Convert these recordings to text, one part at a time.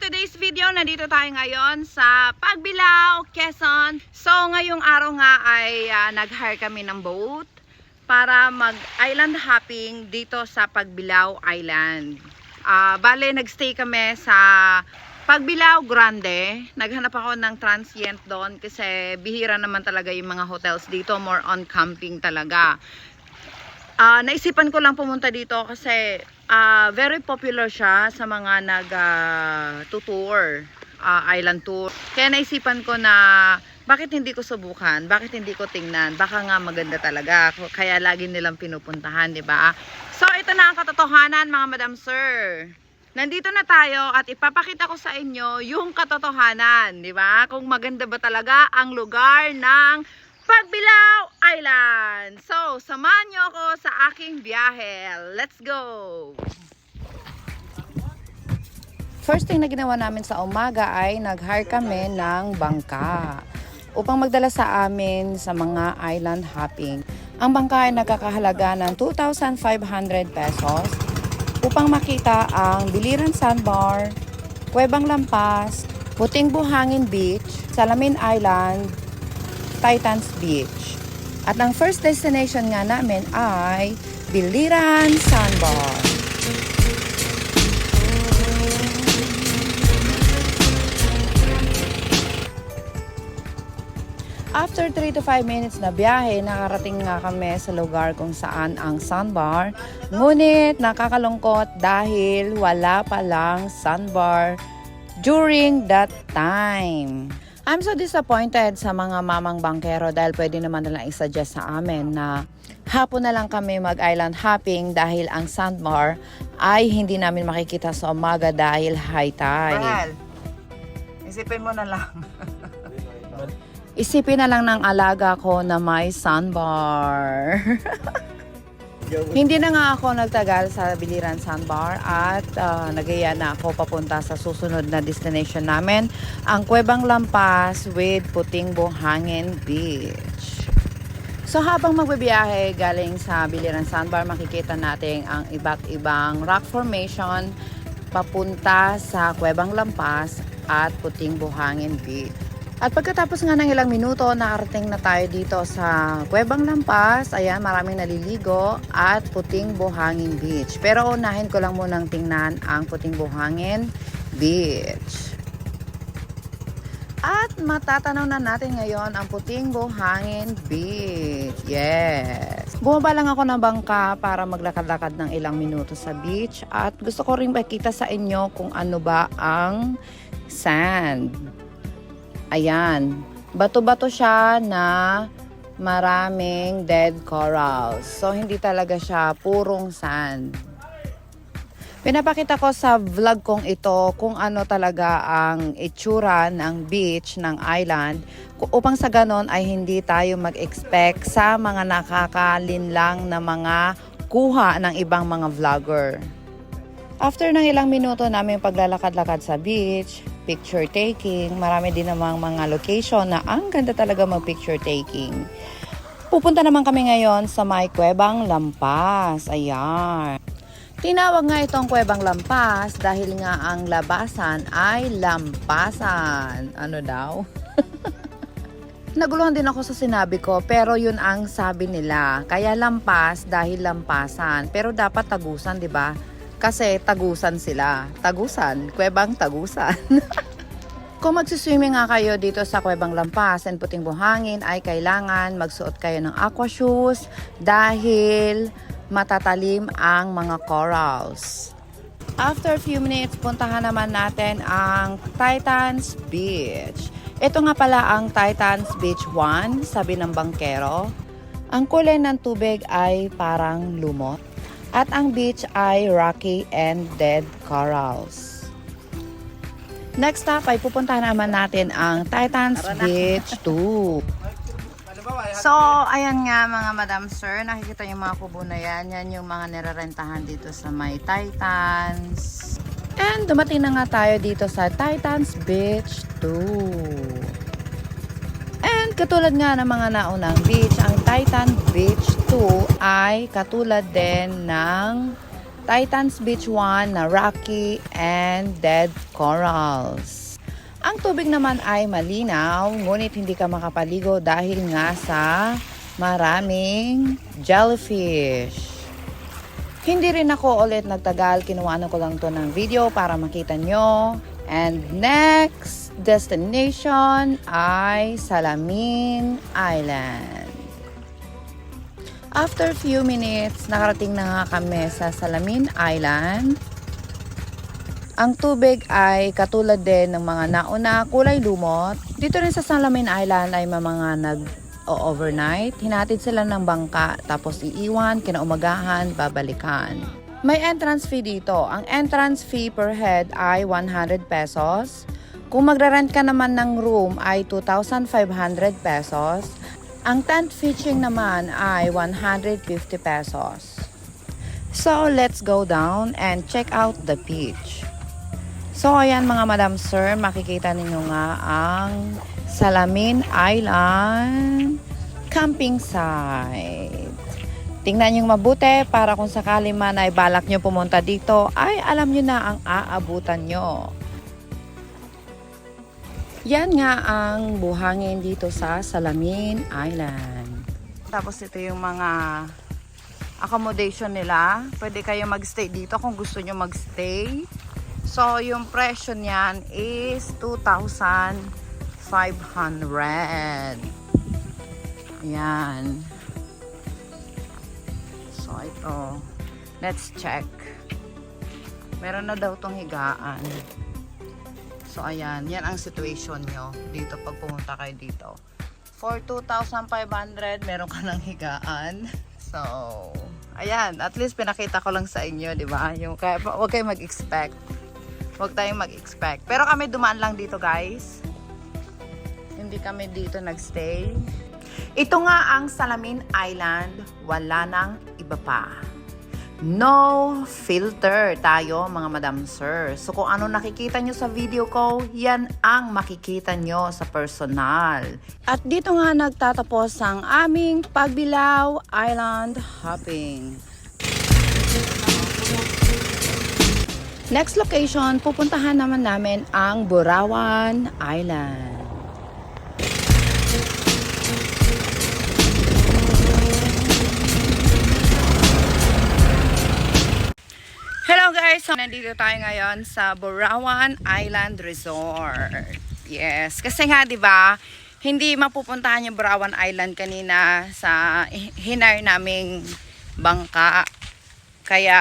today's video, nandito tayo ngayon sa Pagbilao, Quezon. So, ngayong araw nga ay nag-hire kami ng boat para mag-island hopping dito sa Pagbilao Island. Bale, nagstay kami sa Pagbilao Grande. Naghanap ako ng transient doon kasi bihira naman talaga yung mga hotels dito. More on camping talaga. Naisipan ko lang pumunta dito kasi very popular siya sa mga nag-tour, island tour. Kaya naisipan ko na bakit hindi ko subukan, bakit hindi ko tingnan, baka nga maganda talaga. Kaya lagi nilang pinupuntahan, di ba? So ito na ang katotohanan, mga madam sir. Nandito na tayo at ipapakita ko sa inyo yung katotohanan, di ba? Kung maganda ba talaga ang lugar ng Pagbilao Island. So, samahan nyo ako sa aking biyahe. Let's go! First thing na ginawa namin sa umaga ay nag-hire kami ng bangka upang magdala sa amin sa mga island hopping. Ang bangka ay nagkakahalaga ng 2,500 pesos upang makita ang Biliran Sandbar, Cuevang Lampas, Puting Buhangin Beach, Salamin Island, Titans Beach. At ang first destination nga namin ay Biliran Sandbar. After 3 to 5 minutes na biyahe, nakarating nga kami sa lugar kung saan ang sandbar. Ngunit nakakalungkot dahil wala palang sandbar during that time. I'm so disappointed sa mga mamang bangkero dahil pwede naman nilang i-suggest sa amin na hapon na lang kami mag-island hopping dahil ang sandbar ay hindi namin makikita sa umaga dahil high tide. Mahal, isipin mo na lang. Isipin na lang ng alaga ko na may sandbar. Hindi na nga ako nagtagal sa Biliran Sandbar at nagaya na ako papunta sa susunod na destination namin, ang Cuevang Lampas with Puting Buhangin Beach. So habang magbibiyahe galing sa Biliran Sandbar, makikita natin ang iba't ibang rock formation papunta sa Cuevang Lampas at Puting Buhangin Beach. At pagkatapos nga ng ilang minuto, nakarating na tayo dito sa Cuevang Lampas. Ayan, maraming naliligo at Puting Buhangin Beach. Pero unahin ko lang munang tingnan ang Puting Buhangin Beach. At matatanaw na natin ngayon ang Puting Buhangin Beach. Yes! Bumaba lang ako ng bangka para maglakad-lakad ng ilang minuto sa beach. At gusto ko rin makita sa inyo kung ano ba ang sand. Ayan, bato-bato siya na maraming dead corals. So, hindi talaga siya purong sand. Pinapakita ko sa vlog kong ito kung ano talaga ang itsura ng beach, ng island, upang sa ganon ay hindi tayo mag-expect sa mga nakakalinlang na mga kuha ng ibang mga vlogger. After ng ilang minuto namin paglalakad-lakad sa beach, picture taking, marami din namang mga location na ang ganda talaga mag-picture taking. Pupunta naman kami ngayon sa may Cuevang Lampas. Ayan. Tinawag nga itong Cuevang Lampas dahil nga ang labasan ay lampasan. Ano daw? Naguluhan din ako sa sinabi ko, pero yun ang sabi nila. Kaya lampas dahil lampasan. Pero dapat tagusan, di ba? Kasi tagusan sila. Tagusan. Cuevang tagusan. Kung magsiswimming nga kayo dito sa Cuevang Lampas and Puting Buhangin, ay kailangan magsuot kayo ng aqua shoes dahil matatalim ang mga corals. After few minutes, puntahan naman natin ang Titans Beach. Ito nga pala ang Titans Beach 1, sabi ng bangkero. Ang kulay ng tubig ay parang lumot. At ang beach ay rocky and dead corals. Next stop ay pupuntahan naman natin ang Titans Beach 2. So, ayan nga mga madam sir, nakikita yung mga kubo na yan. Yan yung mga nirerentahan dito sa may Titans. And dumating na nga tayo dito sa Titans Beach 2. And katulad nga ng mga naunang beach, ang Titan Beach 2 ay katulad din ng Titans Beach 1 na rocky and dead corals. Ang tubig naman ay malinaw, ngunit hindi ka makapaligo dahil nga sa maraming jellyfish. Hindi rin ako ulit nagtagal, kinuhaan ko lang to ng video para makita nyo. And next destination ay Salamin Island. After few minutes, nakarating na nga kami sa Salamin Island. Ang tubig ay katulad din ng mga nauna, kulay lumot. Dito rin sa Salamin Island ay may mga nag-overnight. Hinatid sila ng bangka, tapos iiwan, kinaumagahan, babalikan. May entrance fee dito. Ang entrance fee per head ay 100 pesos. Kung magra-rent ka naman ng room ay 2,500 pesos. Ang tent fishing naman ay 150 pesos. So, let's go down and check out the beach. So, ayan mga madam sir, makikita ninyo nga ang Salamin Island camping site. Tingnan nyo mabuti para kung sakali man ay balak nyo pumunta dito, ay alam nyo na ang aabutan nyo. Yan nga ang buhangin dito sa Salamin Island. Tapos ito yung mga accommodation nila. Pwede kayo magstay dito kung gusto nyo magstay. So, yung presyo niyan is 2,500. Ayan. So, ito. Let's check. Meron na daw tong higaan. So, ayan. Yan ang situation nyo dito pag pumunta kayo dito. For 2,500, meron ka ng higaan. So, ayan. At least pinakita ko lang sa inyo, di ba? Yung, huwag kayo mag-expect. Huwag tayong mag-expect. Pero kami dumaan lang dito, guys. Hindi kami dito nagstay. Ito nga ang Salamin Island. Wala nang iba pa. No filter tayo mga madam sir. So kung ano nakikita nyo sa video ko, yan ang makikita nyo sa personal. At dito nga nagtatapos ang aming Pagbilao Island hopping. Next location, pupuntahan naman namin ang Burawan Island. Hello guys! So, nandito tayo ngayon sa Burawan Island Resort. Yes, kasi nga 'di ba, hindi mapupuntahan yung Burawan Island kanina sa hinire naming bangka. Kaya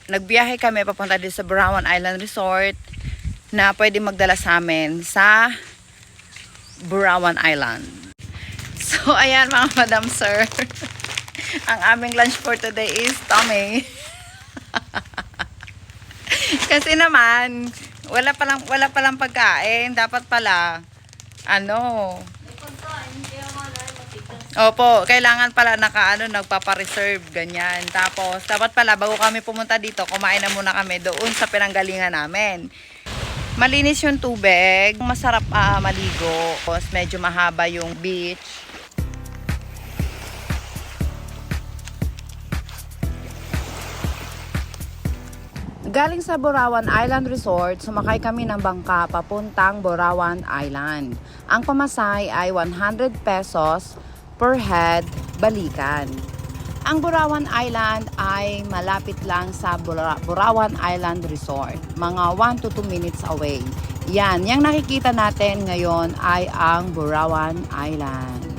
nagbiyahe kami papunta din sa Burawan Island Resort na pwede magdala sa amin sa Burawan Island. So ayan mga madam sir. Ang aming lunch for today is tummy. Kasi naman wala palang pagkain, dapat pala opo, kailangan pala nagpapa-reserve ganyan. Tapos dapat pala bago kami pumunta dito, kumain na muna kami doon sa pinanggalingan namin. Malinis yung tubig, masarap maligo. Tapos medyo mahaba yung beach. Galing sa Burawan Island Resort, sumakay kami ng bangka papuntang Burawan Island. Ang pamasay ay 100 pesos per head balikan. Ang Burawan Island ay malapit lang sa Burawan Island Resort. Mga 1 to 2 minutes away. Yan, yung nakikita natin ngayon ay ang Burawan Island.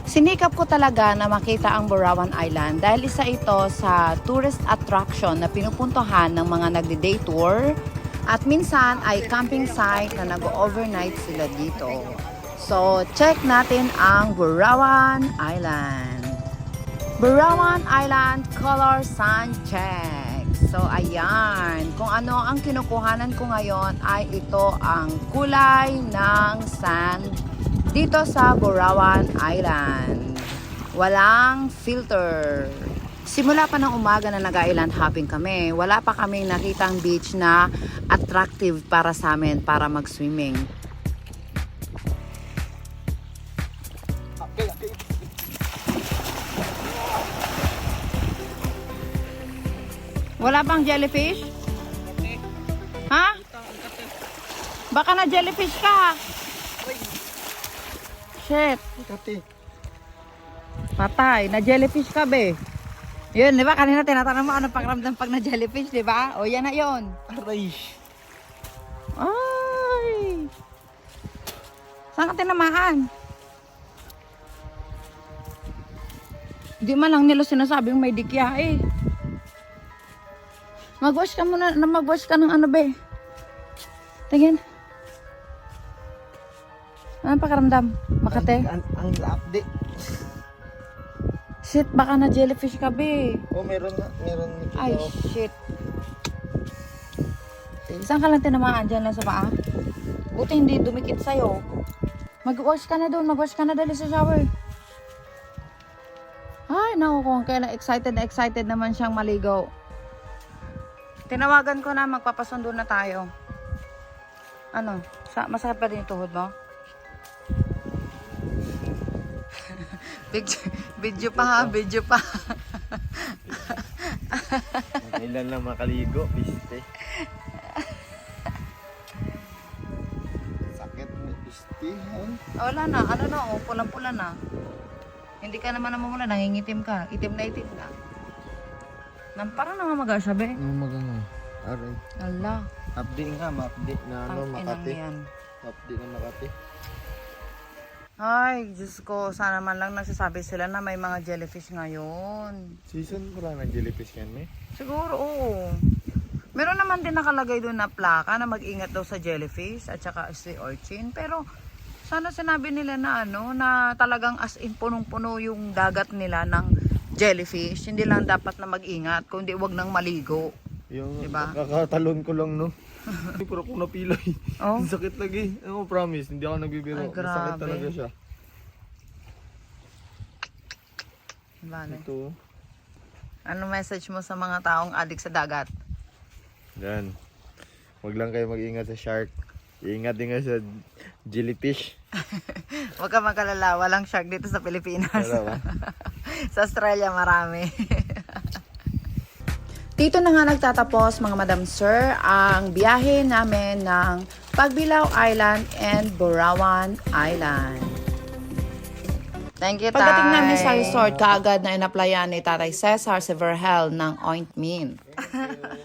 Sinikap ko talaga na makita ang Burawan Island dahil isa ito sa tourist attraction na pinupuntahan ng mga nagde-day tour at minsan ay camping site na nag-overnight sila dito. So, check natin ang Burawan Island. Burawan Island Color Sand Check. So, ayan. Kung ano ang kinukuhanan ko ngayon ay ito ang kulay ng sand dito sa Burawan Island. Walang filter. Simula pa ng umaga na nag-island hopping kami, wala pa kaming nakitang beach na attractive para sa amin para mag-swimming. Wala bang jellyfish? Ha? Baka na jellyfish ka. Shit. Kati. Patay. Na jellyfish ka, be. Yun, di ba? Kanina tinatanong mo ano pakiramdam pag na jellyfish, di ba? O, yan na yun. Aray. Ay! Saan ka tinamaan? Di man lang nila sinasabing may dikya eh. Mag-wash ka muna, mag-wash ka ng ano be. Tingin. Ano pakiramdam? Makate? Ang lapdi. Shit, baka na jellyfish ka be. Oh, meron na. Meron nakita Ay, ko. shit. Saan ka lang tinamaan? Diyan lang sa paa? Buti hindi dumikit sa'yo. Mag-wash ka na doon. Mag-wash ka na dali sa shower. Ay, naku, kung kailan excited naman siyang maligaw. Tinawagan ko na, magpapasundo na tayo. Ano? Masakit pa din yung tuhod mo? Video pa ha, video pa. Kailan lang makaligo, piste. Sakit may piste. Wala na, ano na, oh, pulang-pula na. Hindi ka naman namumula, nangingitim ka. Itim na itim ka. Parang namamaga siya, be. Magano. Aray. Ala, Update nga, ma-update na ano, ang inang Makati. yan. Update na Makati. Ay, Diyos ko, sana man lang nagsasabi sila na may mga jellyfish ngayon. Season wala ng jellyfish yan, eh. Siguro, oo. Meron naman din nakalagay doon na plaka na mag-ingat daw sa jellyfish at saka sea urchin. Pero, sana sinabi nila na ano, na talagang as in punong-puno yung dagat nila ng jellyfish. Hindi lang dapat na mag-ingat, kundi wag nang maligo. Yung Diba? kakatalon ko lang, no? Pero kung napilay. Oh. Ang sakit lagi. Ako promise, hindi ako nagbibiro. Ay, grabe. Masakit talaga siya. Bale. Ito. Ano message mo sa mga taong adik sa dagat? Yan. Huwag lang kayo mag-ingat sa shark. Iingat din kayo sa jellyfish. Huwag ka magkalala, walang shark dito sa Pilipinas. Wala ba? Sa Australia marami. Dito na nga nagtatapos mga Madam Sir ang biyahe namin ng Pagbilao Island and Burawan Island. Thank you, Tay. Pagdating namin sa resort, kaagad na inaplayan ni Tatay Cesar si Verhel ng ointment.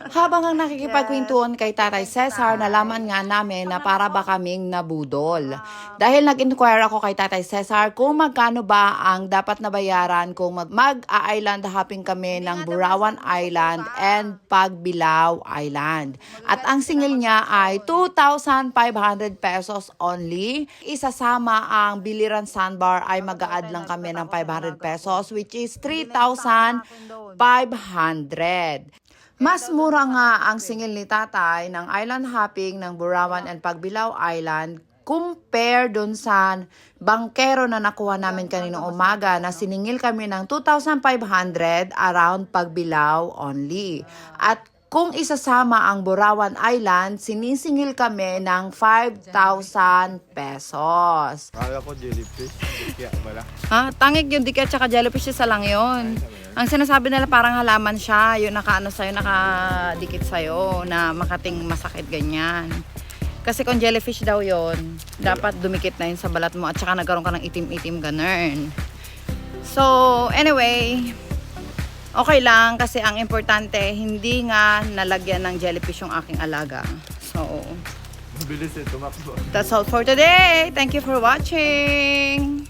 Habang ang nakikipagkwentuhan kay Tatay Cesar, nalaman nga namin na para ba kaming nabudol. Dahil nag-inquire ako kay Tatay Cesar kung magkano ba ang dapat na bayaran kung mag-island hopping kami ng Burawan Island and Pagbilao Island. At ang singil niya ay 2,500 pesos only. Isasama ang biliran sandbar ay mag-a-add lang kami ng 500 pesos which is 3,500. Mas mura nga ang singil ni Tatay ng island hopping ng Burawan and Pagbilao Island compare dun sa bangkero na nakuha namin kaninang umaga na siningil kami ng 2,500 around Pagbilao only. At kung isasama ang Burawan Island, sinisingil kami ng 5,000 pesos. Akala ko jellyfish. Kaya pala. Ha? Tangik yung dikit tsaka jellyfish isa lang yun. Ang sinasabi nila parang halaman siya, yung nakaano sa'yo, nakadikit sa'yo, na makating masakit ganyan. Kasi kung jellyfish daw yon, dapat dumikit na yun sa balat mo at saka nagkaroon ka ng itim-itim ganun. So, anyway, okay lang kasi ang importante, hindi nga nalagyan ng jellyfish yung aking alaga. So, Mabilis eh, tumakbo. that's all for today. Thank you for watching.